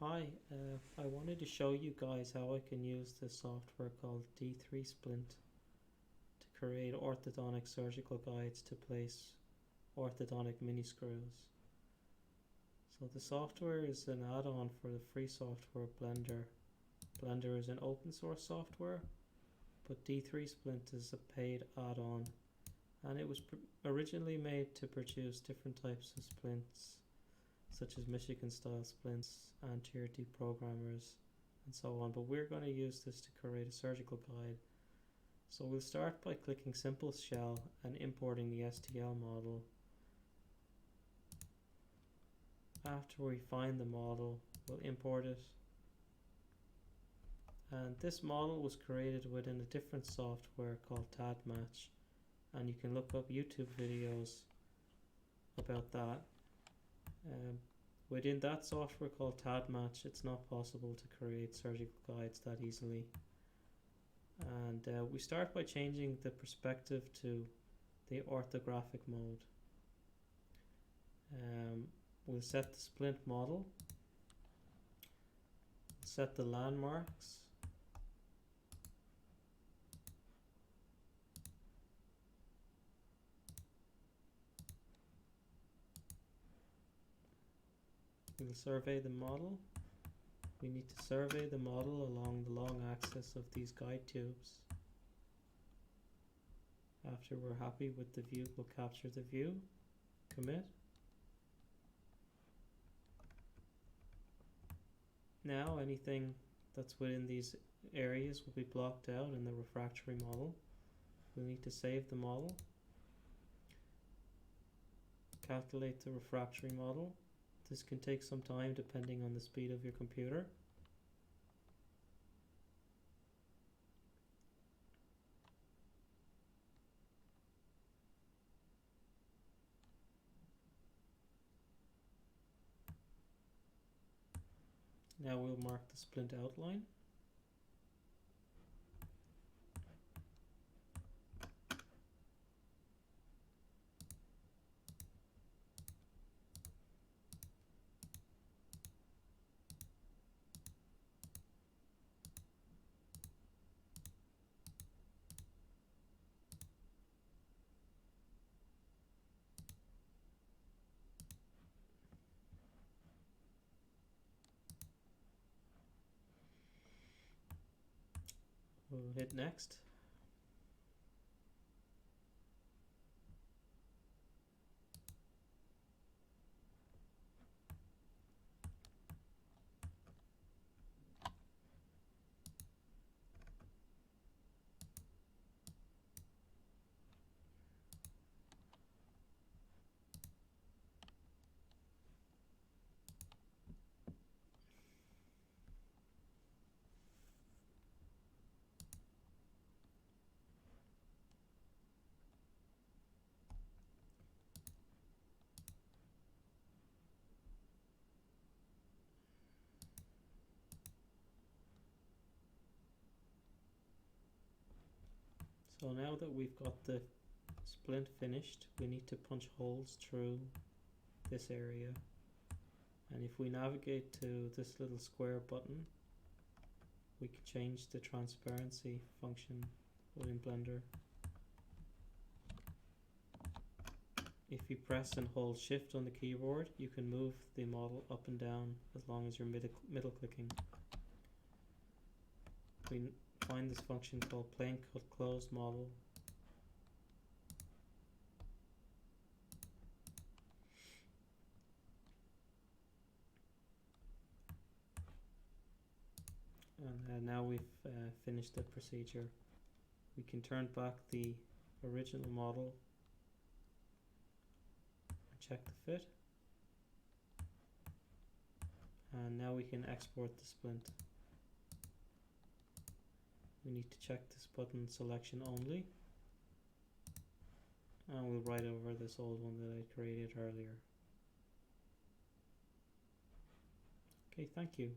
Hi, I wanted to show you guys how I can use this software called D3splint to create orthodontic surgical guides to place orthodontic miniscrews. So the software is an add-on for the free software Blender. Blender is an open source software, but D3splint is a paid add-on, and it was originally made to produce different types of splints, such as Michigan style splints and tier 2 programmers and so on, but we're going to use this to create a surgical guide. So we'll start by clicking simple shell and importing the STL model. After we find the model, we'll import it, and this model was created within a different software called TadMatch, and you can look up YouTube videos about that. Within that software called TadMatch, it's not possible to create surgical guides that easily. And we start by changing the perspective to the orthographic mode. We'll set the splint model, set the landmarks, we'll survey the model. We need to survey the model along the long axis of these guide tubes. After we're happy with the view, we'll capture the view, commit. Now anything that's within these areas will be blocked out in the refractory model. We'll need to save the model, calculate the refractory model. This can take some time depending on the speed of your computer. Now we'll mark the splint outline. We'll hit next. So now that we've got the splint finished, we need to punch holes through this area. And if we navigate to this little square button, we can change the transparency function within Blender. If you press and hold shift on the keyboard, you can move the model up and down as long as you're middle clicking. We find this function called plane cut closed model. And now we've finished the procedure. We can turn back the original model and check the fit. And now we can export the splint. We need to check this button selection only, and we'll write over this old one that I created earlier. Okay, thank you.